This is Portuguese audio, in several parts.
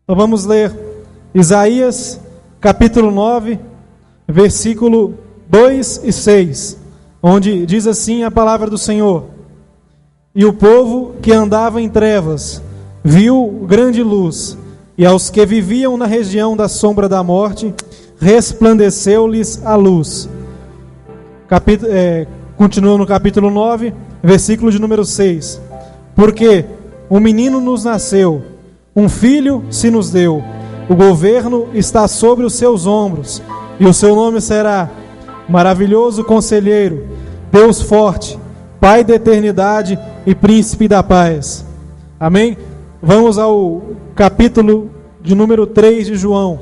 Então vamos ler Isaías, capítulo 9, versículo 2 e 6, onde diz assim a palavra do Senhor: E o povo que andava em trevas viu grande luz, e aos que viviam na região da sombra da morte, resplandeceu-lhes a luz. Continua no capítulo 9, versículo de número 6. Porque um menino nos nasceu, um filho se nos deu, o governo está sobre os seus ombros, e o seu nome será Maravilhoso Conselheiro, Deus Forte, Pai da Eternidade e Príncipe da Paz. Amém? Vamos ao capítulo de número 3 de João,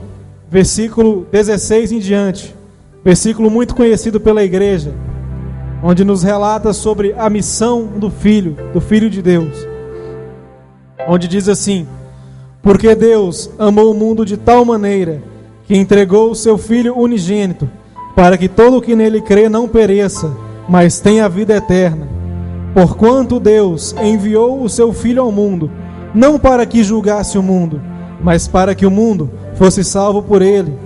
versículo 16 em diante. Versículo muito conhecido pela igreja, onde nos relata sobre a missão do Filho de Deus. Onde diz assim: Porque Deus amou o mundo de tal maneira que entregou o seu Filho unigênito, para que todo o que nele crê não pereça, mas tenha a vida eterna. Porquanto Deus enviou o seu Filho ao mundo, não para que julgasse o mundo, mas para que o mundo fosse salvo por ele.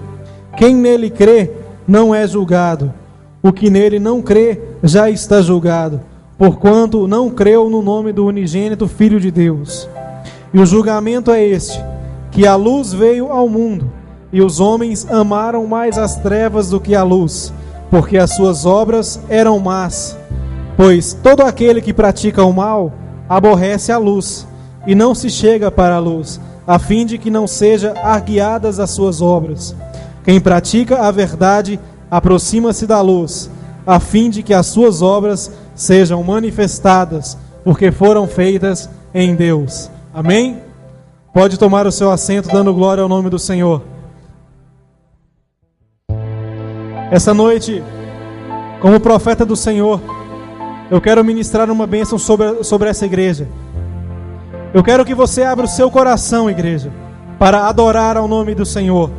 Quem nele crê não é julgado. O que nele não crê já está julgado, porquanto não creu no nome do unigênito Filho de Deus. E o julgamento é este, que a luz veio ao mundo, e os homens amaram mais as trevas do que a luz, porque as suas obras eram más. Pois todo aquele que pratica o mal aborrece a luz, e não se chega para a luz, a fim de que não seja arguiadas as suas obras. Quem pratica a verdade aproxima-se da luz, a fim de que as suas obras sejam manifestadas, porque foram feitas em Deus. Amém? Pode tomar o seu assento dando glória ao nome do Senhor. Essa noite, como profeta do Senhor, eu quero ministrar uma bênção sobre essa igreja. Eu quero que você abra o seu coração, igreja, para adorar ao nome do Senhor.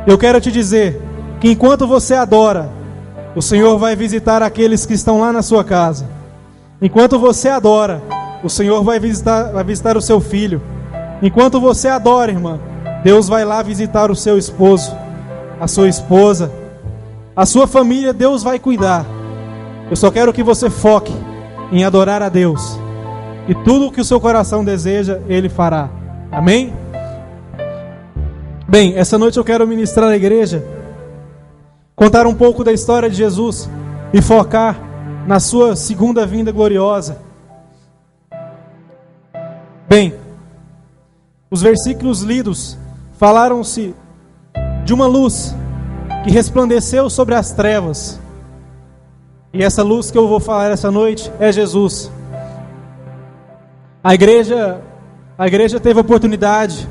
Eu quero te dizer que enquanto você adora, o Senhor vai visitar aqueles que estão lá na sua casa. Enquanto você adora, o Senhor vai visitar o seu filho. Enquanto você adora, irmã, Deus vai lá visitar o seu esposo, a sua esposa, a sua família. Deus vai cuidar. Eu só quero que você foque em adorar a Deus, e tudo o que o seu coração deseja, Ele fará. Amém? Bem, essa noite eu quero ministrar à igreja, contar um pouco da história de Jesus e focar na sua segunda vinda gloriosa. Bem, os versículos lidos falaram-se de uma luz que resplandeceu sobre as trevas. E essa luz que eu vou falar essa noite é Jesus. A igreja teve a oportunidade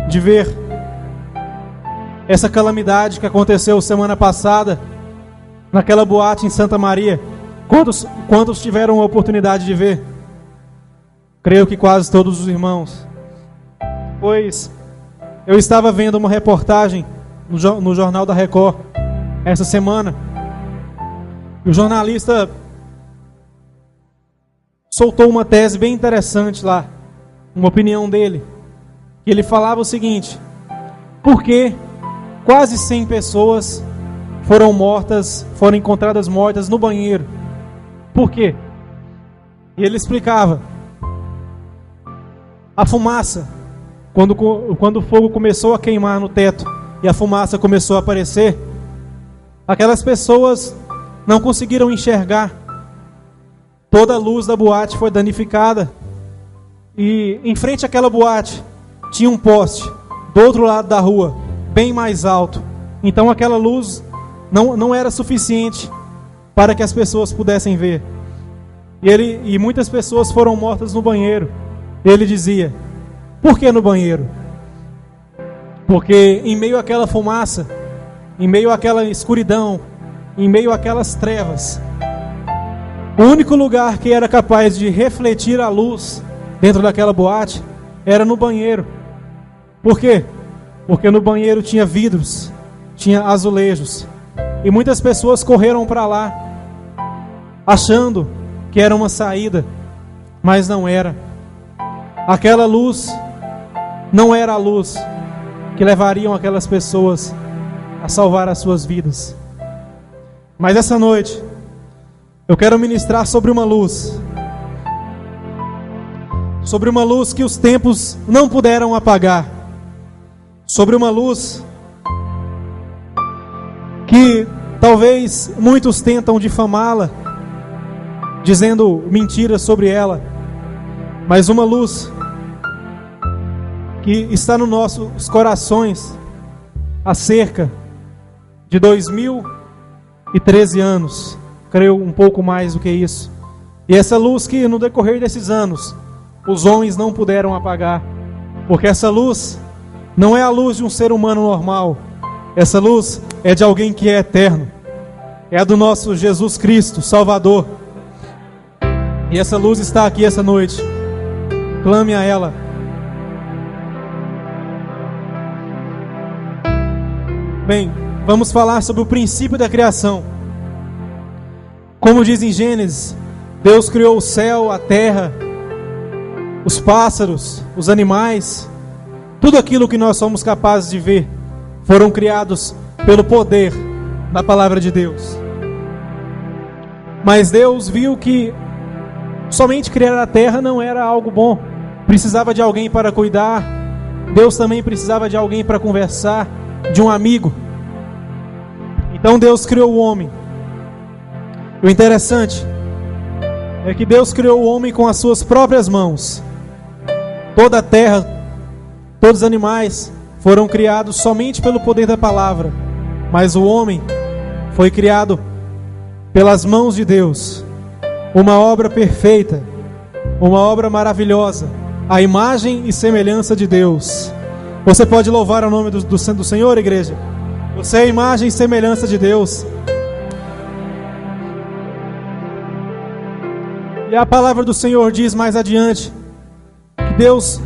de ver essa calamidade que aconteceu semana passada naquela boate em Santa Maria. Quantos tiveram a oportunidade de ver? Creio que quase todos os irmãos. Pois eu estava vendo uma reportagem no Jornal da Record essa semana. E o jornalista soltou uma tese bem interessante lá, uma opinião dele. Que ele falava o seguinte: por que quase 100 pessoas foram encontradas mortas no banheiro? Por quê? E ele explicava: a fumaça, quando o fogo começou a queimar no teto e a fumaça começou a aparecer, aquelas pessoas não conseguiram enxergar. Toda a luz da boate foi danificada. E em frente àquela boate tinha um poste do outro lado da rua, bem mais alto. Então aquela luz não era suficiente para que as pessoas pudessem ver. E muitas pessoas foram mortas no banheiro. Ele dizia: por que no banheiro? Porque em meio àquela fumaça, em meio àquela escuridão, em meio àquelas trevas, o único lugar que era capaz de refletir a luz dentro daquela boate era no banheiro. Por quê? Porque no banheiro tinha vidros, tinha azulejos, e muitas pessoas correram para lá achando que era uma saída, mas não era. Aquela luz não era a luz que levariam aquelas pessoas a salvar as suas vidas. Mas essa noite eu quero ministrar sobre uma luz que os tempos não puderam apagar, sobre uma luz que talvez muitos tentam difamá-la, dizendo mentiras sobre ela, mas uma luz que está nos nossos corações há cerca de 2013 anos, creio um pouco mais do que isso. E essa luz que no decorrer desses anos os homens não puderam apagar, porque essa luz não é a luz de um ser humano normal, essa luz é de alguém que é eterno, é a do nosso Jesus Cristo, Salvador. E essa luz está aqui essa noite, clame a ela. Bem, vamos falar sobre o princípio da criação. Como diz em Gênesis, Deus criou o céu, a terra, os pássaros, os animais, tudo aquilo que nós somos capazes de ver, foram criados pelo poder da palavra de Deus. Mas Deus viu que somente criar a terra não era algo bom, precisava de alguém para cuidar. Deus também precisava de alguém para conversar, de um amigo. Então Deus criou o homem. E o interessante é que Deus criou o homem com as suas próprias mãos. Toda a terra, todos os animais foram criados somente pelo poder da palavra, mas o homem foi criado pelas mãos de Deus, uma obra perfeita, uma obra maravilhosa, a imagem e semelhança de Deus. Você pode louvar o nome do Senhor, igreja? Você é a imagem e semelhança de Deus. E a palavra do Senhor diz mais adiante que Deus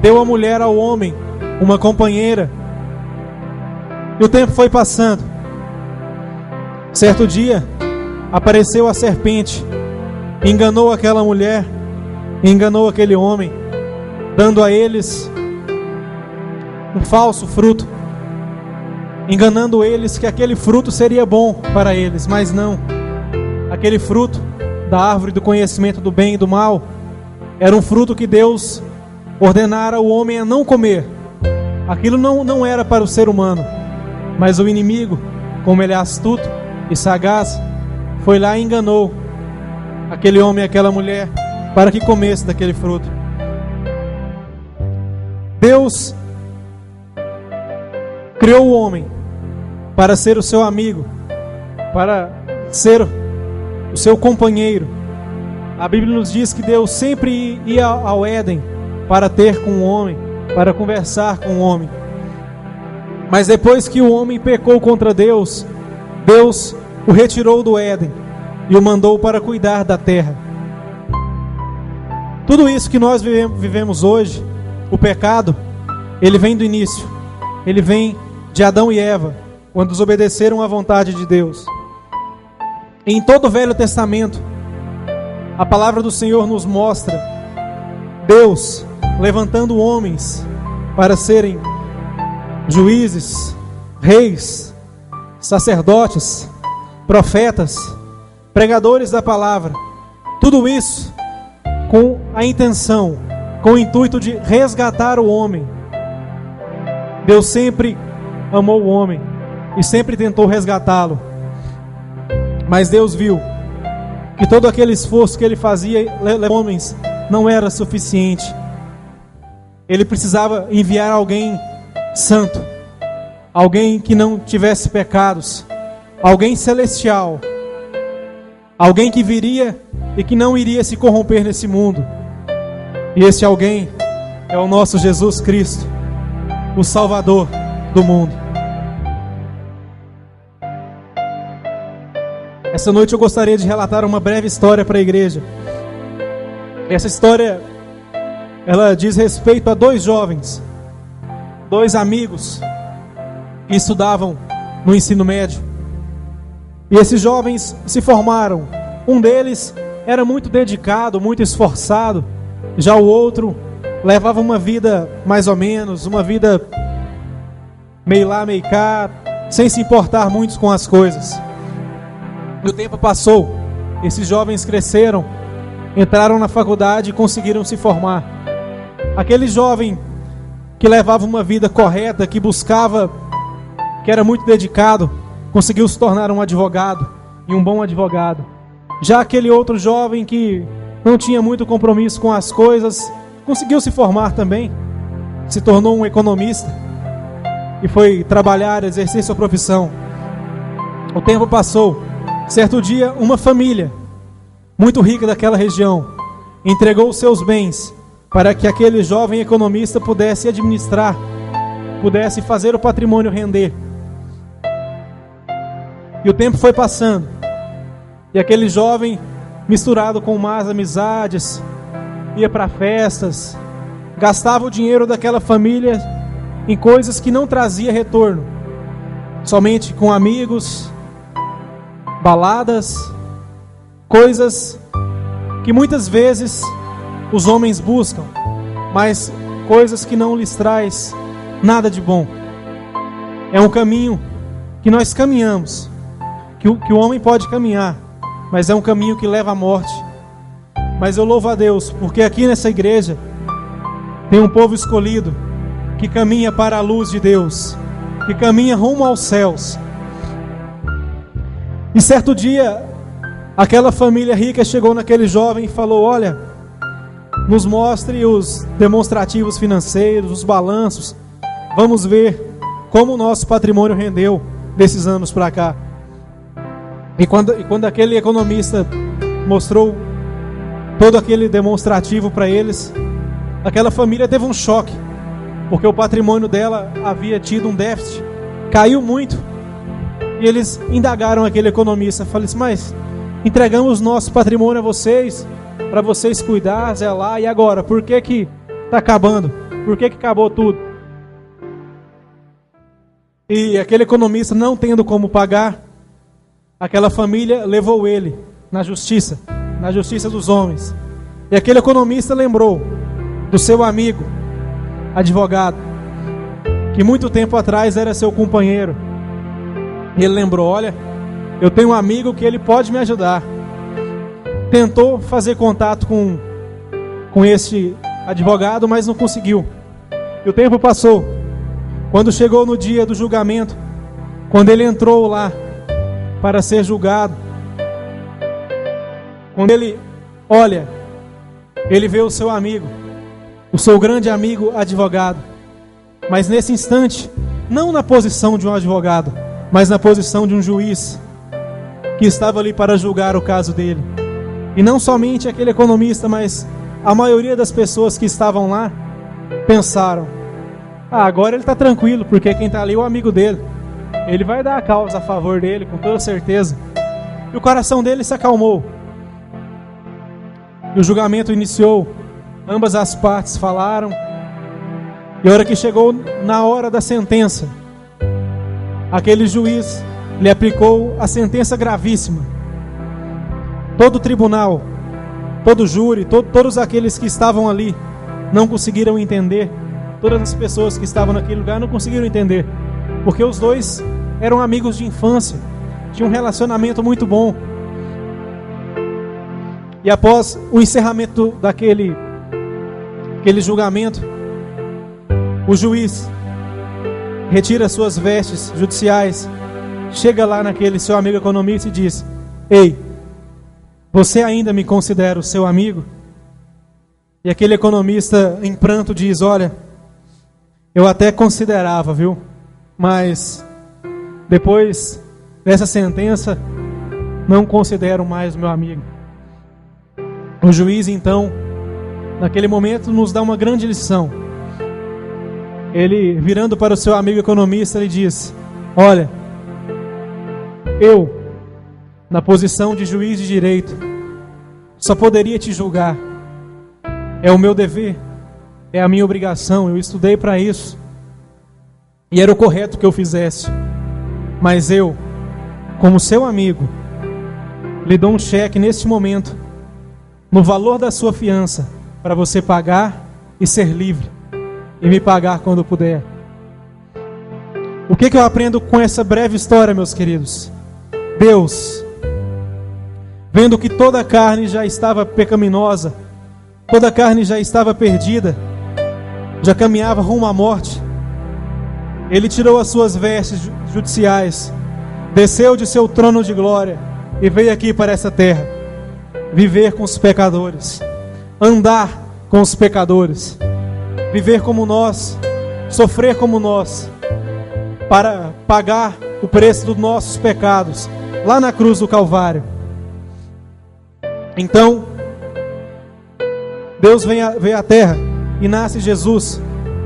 deu à mulher, ao homem, uma companheira. E o tempo foi passando. Certo dia apareceu a serpente, enganou aquela mulher, enganou aquele homem, dando a eles um falso fruto, enganando eles que aquele fruto seria bom para eles, mas não. Aquele fruto da árvore do conhecimento do bem e do mal era um fruto que Deus ordenara o homem a não comer. Aquilo não era para o ser humano, mas o inimigo, como ele é astuto e sagaz, foi lá e enganou aquele homem e aquela mulher para que comesse daquele fruto. Deus criou o homem para ser o seu amigo, para ser o seu companheiro. A Bíblia nos diz que Deus sempre ia ao Éden para ter com o homem, para conversar com o homem. Mas depois que o homem pecou contra Deus, Deus o retirou do Éden e o mandou para cuidar da terra. Tudo isso que nós vivemos hoje, o pecado, ele vem do início. Ele vem de Adão e Eva, quando desobedeceram à vontade de Deus. Em todo o Velho Testamento, a palavra do Senhor nos mostra Deus levantando homens para serem juízes, reis, sacerdotes, profetas, pregadores da palavra. Tudo isso com a intenção, com o intuito de resgatar o homem. Deus sempre amou o homem e sempre tentou resgatá-lo. Mas Deus viu que todo aquele esforço que ele fazia levar homens não era suficiente. Ele precisava enviar alguém santo, alguém que não tivesse pecados, alguém celestial, alguém que viria e que não iria se corromper nesse mundo. E esse alguém é o nosso Jesus Cristo, o Salvador do mundo. Essa noite eu gostaria de relatar uma breve história para a igreja. Essa história, ela diz respeito a dois jovens, dois amigos que estudavam no ensino médio. E esses jovens se formaram. Um deles era muito dedicado, muito esforçado. Já o outro levava uma vida mais ou menos, uma vida meio lá, meio cá, sem se importar muito com as coisas. E o tempo passou, esses jovens cresceram, entraram na faculdade e conseguiram se formar. Aquele jovem que levava uma vida correta, que buscava, que era muito dedicado, conseguiu se tornar um advogado, e um bom advogado. Já aquele outro jovem que não tinha muito compromisso com as coisas, conseguiu se formar também, se tornou um economista e foi trabalhar, exercer sua profissão. O tempo passou. Certo dia, uma família muito rica daquela região entregou os seus bens para que aquele jovem economista pudesse administrar, pudesse fazer o patrimônio render. E o tempo foi passando, e aquele jovem, misturado com más amizades, ia para festas, gastava o dinheiro daquela família em coisas que não trazia retorno, somente com amigos, baladas, coisas que muitas vezes os homens buscam, mas coisas que não lhes traz nada de bom. É um caminho que nós caminhamos, que o homem pode caminhar, mas é um caminho que leva à morte. Mas eu louvo a Deus, porque aqui nessa igreja tem um povo escolhido, que caminha para a luz de Deus, que caminha rumo aos céus. E certo dia, aquela família rica chegou naquele jovem e falou: olha, nos mostre os demonstrativos financeiros, os balanços, vamos ver como o nosso patrimônio rendeu desses anos para cá. E quando aquele economista mostrou todo aquele demonstrativo para eles, aquela família teve um choque, porque o patrimônio dela havia tido um déficit, caiu muito. E eles indagaram aquele economista, falaram assim: mas entregamos nosso patrimônio a vocês, para vocês cuidar, zelar, e agora? Por que que está acabando? Por que que acabou tudo? E aquele economista, não tendo como pagar, aquela família levou ele na justiça dos homens. E aquele economista lembrou do seu amigo, advogado, que muito tempo atrás era seu companheiro. E ele lembrou: olha, eu tenho um amigo que ele pode me ajudar. Tentou fazer contato com este advogado, mas não conseguiu. E o tempo passou. Quando chegou no dia do julgamento, quando ele entrou lá para ser julgado, quando ele olha, ele vê o seu amigo, o seu grande amigo advogado, mas nesse instante, não na posição de um advogado, mas na posição de um juiz, que estava ali para julgar o caso dele. E não somente aquele economista, mas a maioria das pessoas que estavam lá pensaram: agora ele está tranquilo, porque quem está ali é o amigo dele, ele vai dar a causa a favor dele, com toda certeza. E o coração dele se acalmou. E o julgamento iniciou. Ambas as partes falaram. E a hora que chegou na hora da sentença, aquele juiz lhe aplicou a sentença gravíssima. Todo o tribunal, todo o júri, todos aqueles que estavam ali não conseguiram entender. Todas as pessoas que estavam naquele lugar não conseguiram entender, porque os dois eram amigos de infância, tinham um relacionamento muito bom. E após o encerramento daquele julgamento, o juiz retira suas vestes judiciais, chega lá naquele seu amigo economista e diz: ei, você ainda me considera o seu amigo? E aquele economista em pranto diz: olha, eu até considerava, viu? Mas depois dessa sentença, não considero mais meu amigo. O juiz, então, naquele momento, nos dá uma grande lição. Ele, virando para o seu amigo economista, ele diz: olha, eu, na posição de juiz de direito, só poderia te julgar. É o meu dever, é a minha obrigação, eu estudei para isso, e era o correto que eu fizesse. Mas eu, como seu amigo, lhe dou um cheque neste momento, no valor da sua fiança, para você pagar e ser livre, e me pagar quando puder. O que eu aprendo com essa breve história, meus queridos? Deus, vendo que toda a carne já estava pecaminosa, toda a carne já estava perdida, já caminhava rumo à morte, Ele tirou as suas vestes judiciais, desceu de seu trono de glória e veio aqui para essa terra, viver com os pecadores, andar com os pecadores, viver como nós, sofrer como nós, para pagar o preço dos nossos pecados, lá na cruz do Calvário. Então, Deus veio à terra e nasce Jesus,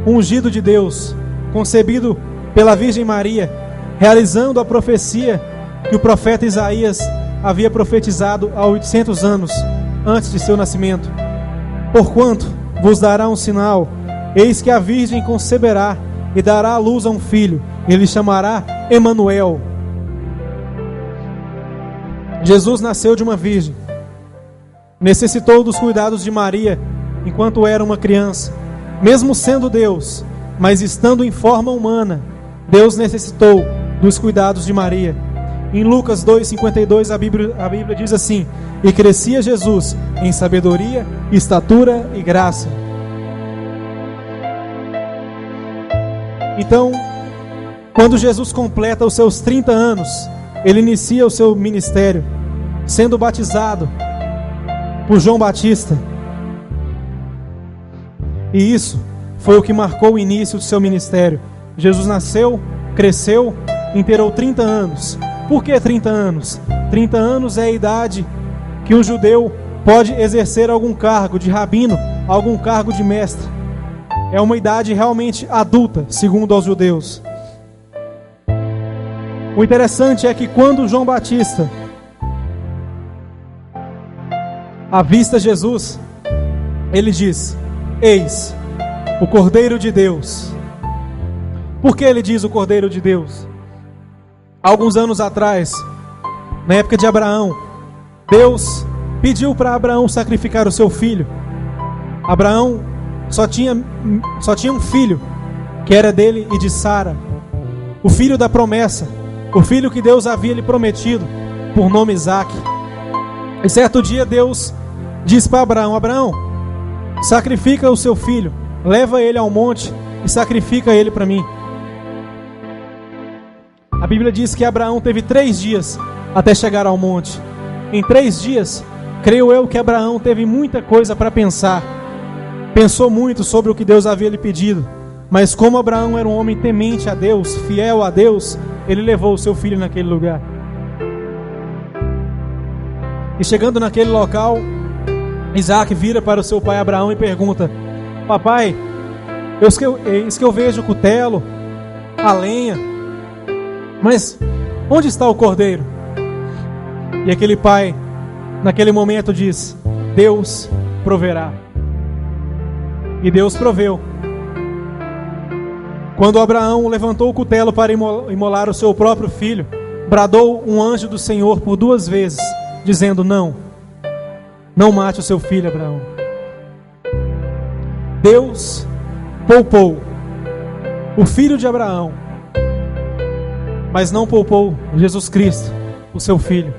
ungido de Deus, concebido pela Virgem Maria, realizando a profecia que o profeta Isaías havia profetizado há 800 anos antes de seu nascimento. Porquanto vos dará um sinal, eis que a Virgem conceberá e dará à luz a um filho, ele chamará Emanuel. Jesus nasceu de uma virgem, necessitou dos cuidados de Maria enquanto era uma criança, mesmo sendo Deus, mas estando em forma humana. Deus necessitou dos cuidados de Maria. Em Lucas 2,52 a Bíblia diz assim: e crescia Jesus em sabedoria, estatura e graça. Então, quando Jesus completa os seus 30 anos, ele inicia o seu ministério, sendo batizado por João Batista. E isso foi o que marcou o início do seu ministério. Jesus nasceu, cresceu, inteirou 30 anos. Por que 30 anos? 30 anos é a idade que um judeu pode exercer algum cargo de rabino, algum cargo de mestre. É uma idade realmente adulta, segundo aos judeus. O interessante é que quando João Batista avista Jesus, ele diz: eis o Cordeiro de Deus. Por que ele diz o Cordeiro de Deus? Alguns anos atrás, na época de Abraão, Deus pediu para Abraão sacrificar o seu filho. Abraão só tinha um filho, que era dele e de Sara, o filho da promessa, o filho que Deus havia lhe prometido, por nome Isaque. E certo dia Deus disse para Abraão: Abraão, sacrifica o seu filho, leva ele ao monte e sacrifica ele para mim. A Bíblia diz que Abraão teve 3 dias até chegar ao monte. Em 3 dias, creio eu que Abraão teve muita coisa para pensar. Pensou muito sobre o que Deus havia lhe pedido. Mas como Abraão era um homem temente a Deus, fiel a Deus, ele levou o seu filho naquele lugar. E chegando naquele local, Isaque vira para o seu pai Abraão e pergunta: papai, eis que eu vejo o cutelo, a lenha, mas onde está o cordeiro? E aquele pai, naquele momento, diz: Deus proverá. E Deus proveu. Quando Abraão levantou o cutelo para imolar o seu próprio filho, bradou um anjo do Senhor por 2 vezes, dizendo: não mate o seu filho, Abraão. Deus poupou o filho de Abraão, mas não poupou Jesus Cristo, o seu filho.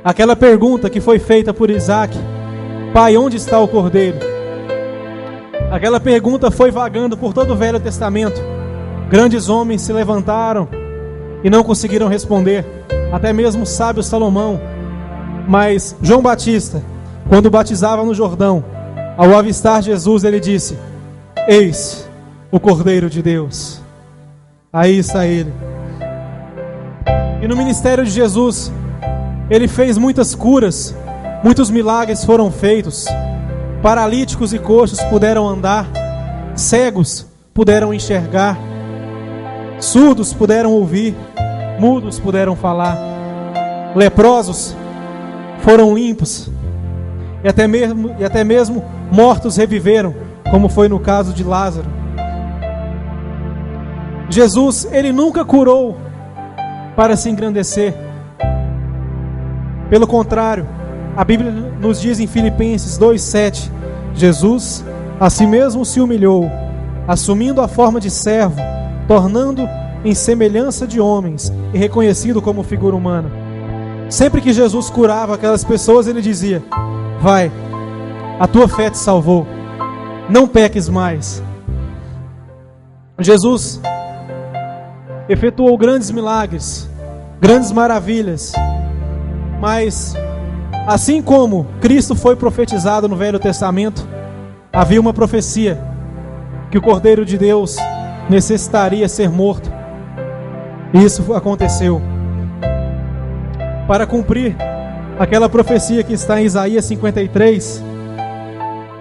Aquela pergunta que foi feita por Isaque: pai, onde está o cordeiro? Aquela pergunta foi vagando por todo o Velho Testamento. Grandes homens se levantaram e não conseguiram responder, até mesmo o sábio Salomão. Mas João Batista, quando batizava no Jordão, ao avistar Jesus, ele disse: eis o Cordeiro de Deus. Aí está ele. E no ministério de Jesus, ele fez muitas curas, muitos milagres foram feitos. Paralíticos e coxos puderam andar, cegos puderam enxergar, surdos puderam ouvir, mudos puderam falar, leprosos foram limpos, e até mesmo mortos reviveram, como foi no caso de Lázaro. Jesus, ele nunca curou para se engrandecer. Pelo contrário, a Bíblia nos diz em Filipenses 2,7: Jesus a si mesmo se humilhou, assumindo a forma de servo, tornando em semelhança de homens e reconhecido como figura humana. Sempre que Jesus curava aquelas pessoas, ele dizia: vai, a tua fé te salvou, não peques mais. Jesus efetuou grandes milagres, grandes maravilhas, mas assim como Cristo foi profetizado no Velho Testamento, havia uma profecia que o Cordeiro de Deus necessitaria ser morto. E isso aconteceu. Para cumprir aquela profecia que está em Isaías 53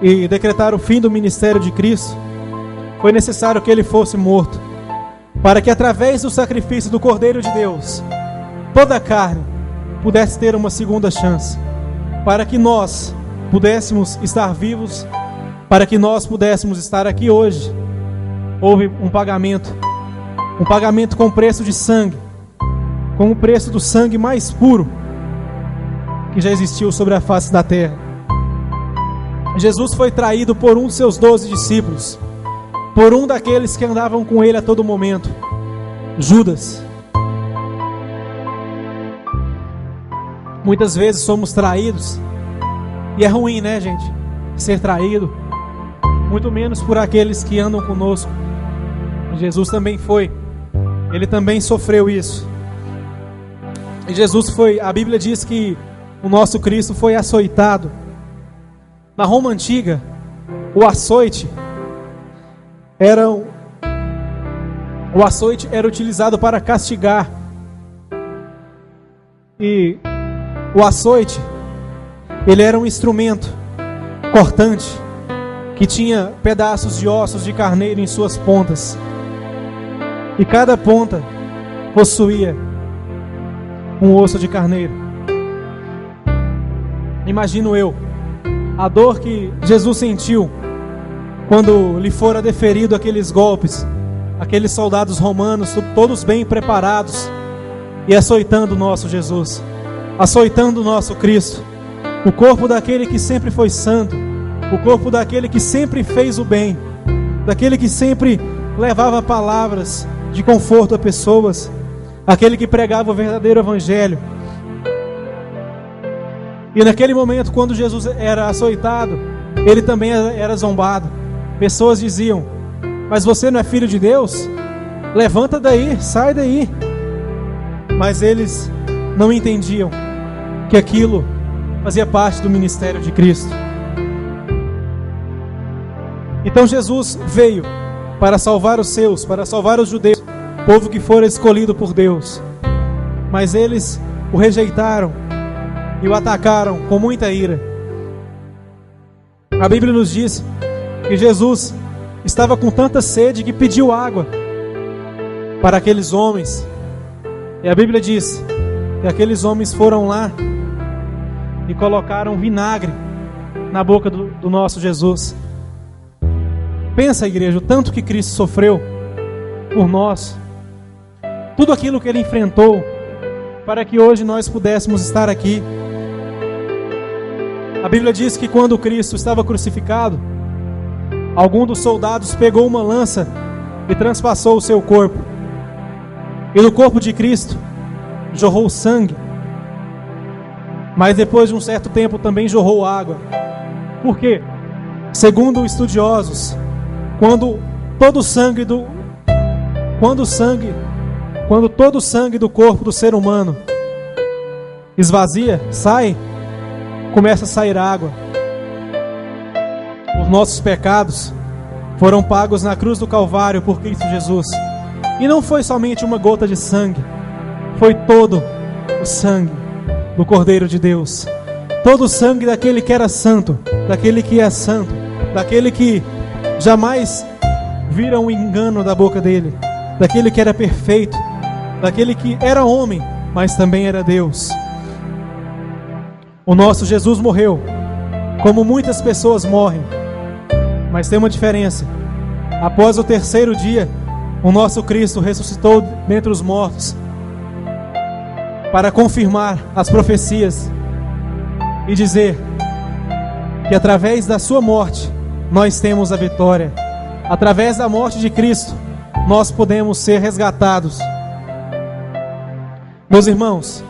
e decretar o fim do ministério de Cristo, foi necessário que ele fosse morto, para que através do sacrifício do Cordeiro de Deus, toda a carne pudesse ter uma segunda chance, para que nós pudéssemos estar vivos, para que nós pudéssemos estar aqui hoje. Houve um pagamento com preço de sangue, com o preço do sangue mais puro que já existiu sobre a face da terra. Jesus foi traído por um de seus 12 discípulos, por um daqueles que andavam com ele a todo momento, Judas. Muitas vezes somos traídos, e é ruim, né, gente, ser traído, muito menos por aqueles que andam conosco. Jesus também foi, ele também sofreu isso. E Jesus foi, a Bíblia diz que o nosso Cristo foi açoitado. Na Roma antiga, o açoite era utilizado para castigar. E o açoite, ele era um instrumento cortante que tinha pedaços de ossos de carneiro em suas pontas. E cada ponta possuía um osso de carneiro. Imagino eu a dor que Jesus sentiu quando lhe fora deferido aqueles golpes, aqueles soldados romanos, todos bem preparados, e açoitando o nosso Jesus, açoitando o nosso Cristo, o corpo daquele que sempre foi santo, o corpo daquele que sempre fez o bem, daquele que sempre levava palavras de conforto a pessoas, aquele que pregava o verdadeiro evangelho. E naquele momento, quando Jesus era açoitado, ele também era zombado. Pessoas diziam: mas você não é filho de Deus? Levanta daí, sai daí. Mas eles não entendiam que aquilo fazia parte do ministério de Cristo. Então Jesus veio para salvar os seus, para salvar os judeus, povo que fora escolhido por Deus. Mas eles o rejeitaram e o atacaram com muita ira. A Bíblia nos diz que Jesus estava com tanta sede que pediu água para aqueles homens. E a Bíblia diz que aqueles homens foram lá e colocaram vinagre na boca do nosso Jesus. Pensa, igreja, o tanto que Cristo sofreu por nós, tudo aquilo que Ele enfrentou, para que hoje nós pudéssemos estar aqui. A Bíblia diz que quando Cristo estava crucificado, algum dos soldados pegou uma lança e transpassou o seu corpo. E do corpo de Cristo jorrou sangue. Mas depois de um certo tempo também jorrou água. Por quê? Segundo estudiosos, quando todo o sangue do corpo do ser humano esvazia, sai, começa a sair água. Os nossos pecados foram pagos na cruz do Calvário por Cristo Jesus. E não foi somente uma gota de sangue, foi todo o sangue do Cordeiro de Deus, todo o sangue daquele que era santo, daquele que é santo, daquele que jamais vira um engano da boca dele, daquele que era perfeito, daquele que era homem, mas também era Deus. O nosso Jesus morreu, como muitas pessoas morrem, mas tem uma diferença. Após o terceiro dia, o nosso Cristo ressuscitou dentre os mortos, para confirmar as profecias e dizer que através da sua morte nós temos a vitória. Através da morte de Cristo, nós podemos ser resgatados. Meus irmãos,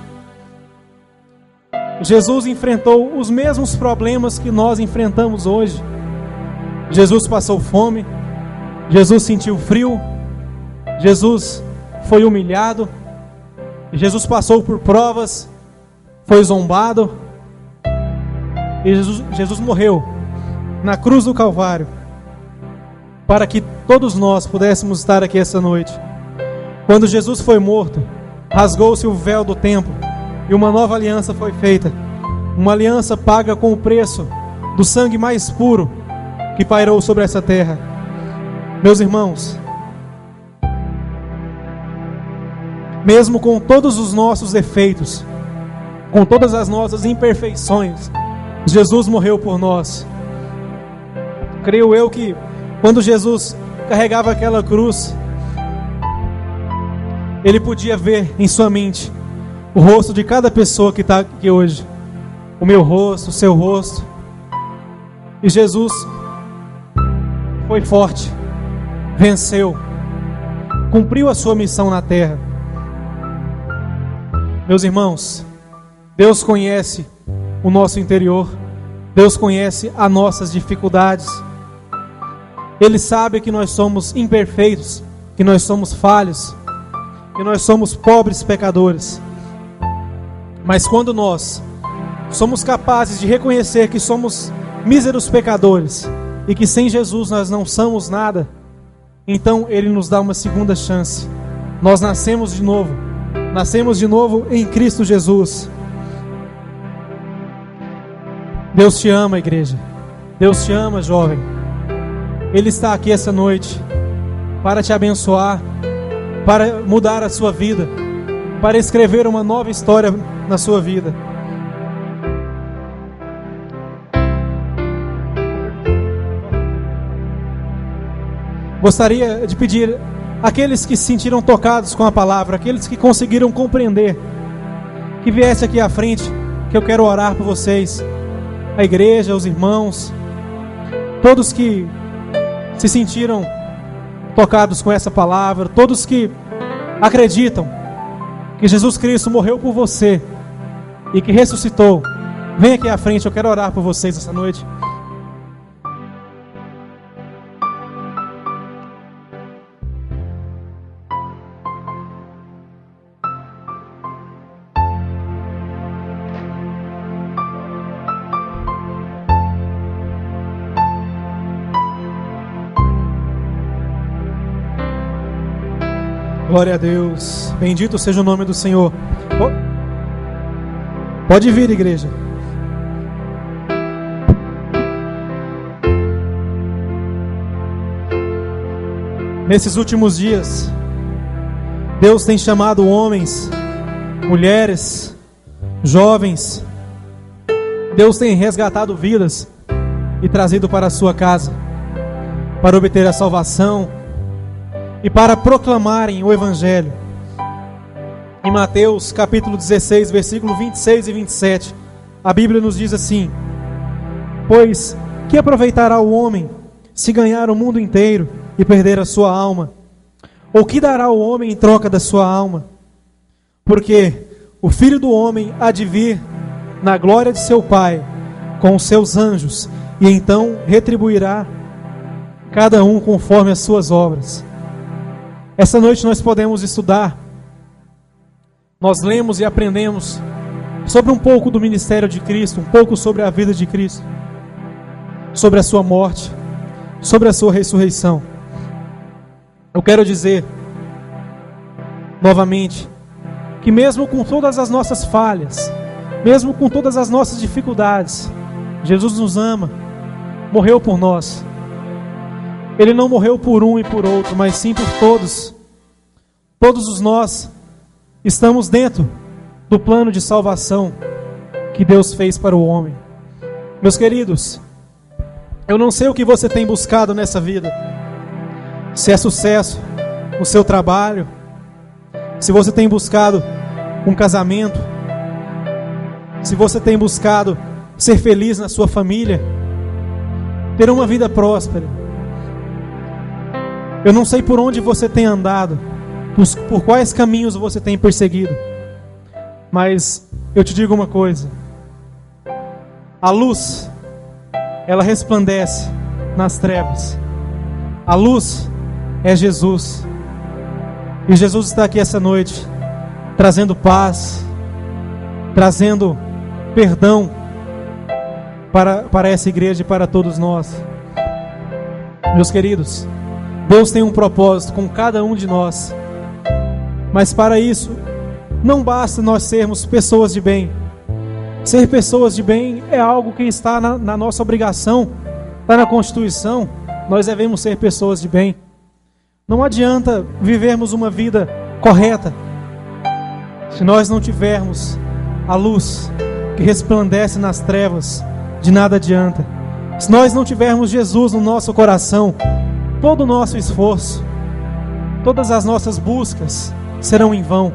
Jesus enfrentou os mesmos problemas que nós enfrentamos hoje. Jesus passou fome, Jesus sentiu frio, Jesus foi humilhado, Jesus passou por provas, foi zombado, e Jesus morreu na cruz do Calvário, para que todos nós pudéssemos estar aqui essa noite. Quando Jesus foi morto, rasgou-se o véu do templo, e uma nova aliança foi feita, uma aliança paga com o preço do sangue mais puro que pairou sobre essa terra. Meus irmãos, mesmo com todos os nossos defeitos, com todas as nossas imperfeições, Jesus morreu por nós. Creio eu que quando Jesus carregava aquela cruz, Ele podia ver em sua mente o rosto de cada pessoa que está aqui hoje, o meu rosto, o seu rosto. E Jesus foi forte, venceu, cumpriu a sua missão na terra. Meus irmãos, Deus conhece o nosso interior, Deus conhece as nossas dificuldades. Ele sabe que nós somos imperfeitos, que nós somos falhos, que nós somos pobres pecadores. Mas quando nós somos capazes de reconhecer que somos míseros pecadores e que sem Jesus nós não somos nada, então Ele nos dá uma segunda chance. Nós nascemos de novo em Cristo Jesus. Deus te ama, igreja. Deus te ama, jovem. Ele está aqui essa noite para te abençoar, para mudar a sua vida, para escrever uma nova história na sua vida. Gostaria de pedir àqueles que se sentiram tocados com a palavra, aqueles que conseguiram compreender, que viesse aqui à frente, que eu quero orar por vocês. A igreja, os irmãos, todos que se sentiram tocados com essa palavra, todos que acreditam que Jesus Cristo morreu por você e que ressuscitou, vem aqui à frente, eu quero orar por vocês essa noite. Glória a Deus, bendito seja o nome do Senhor. Pode vir, igreja. Nesses últimos dias, Deus tem chamado homens, mulheres, jovens. Deus tem resgatado vidas e trazido para a sua casa, para obter a salvação e para proclamarem o Evangelho. Em Mateus capítulo 16, versículo 26 e 27, a Bíblia nos diz assim: pois que aproveitará o homem se ganhar o mundo inteiro e perder a sua alma? Ou que dará o homem em troca da sua alma? Porque o Filho do Homem há de vir na glória de seu Pai com os seus anjos, e então retribuirá cada um conforme as suas obras. Essa noite nós podemos estudar, nós lemos e aprendemos sobre um pouco do ministério de Cristo, um pouco sobre a vida de Cristo, sobre a sua morte, sobre a sua ressurreição. Eu quero dizer novamente que mesmo com todas as nossas falhas, mesmo com todas as nossas dificuldades, Jesus nos ama, morreu por nós. Ele não morreu por um e por outro, mas sim por todos. Todos os nós estamos dentro do plano de salvação que Deus fez para o homem. Meus queridos, eu não sei o que você tem buscado nessa vida. Se é sucesso no seu trabalho, se você tem buscado um casamento, se você tem buscado ser feliz na sua família, ter uma vida próspera. Eu não sei por onde você tem andado, por quais caminhos você tem perseguido, mas eu te digo uma coisa: a luz, ela resplandece nas trevas. A luz é Jesus. E Jesus está aqui essa noite, trazendo paz, trazendo perdão para essa igreja e para todos nós. Meus queridos, Deus tem um propósito com cada um de nós, mas para isso não basta nós sermos pessoas de bem. Ser pessoas de bem é algo que está na nossa obrigação, está na Constituição. Nós devemos ser pessoas de bem. Não adianta vivermos uma vida correta se nós não tivermos a luz que resplandece nas trevas. De nada adianta. Se nós não tivermos Jesus no nosso coração, todo o nosso esforço, todas as nossas buscas serão em vão.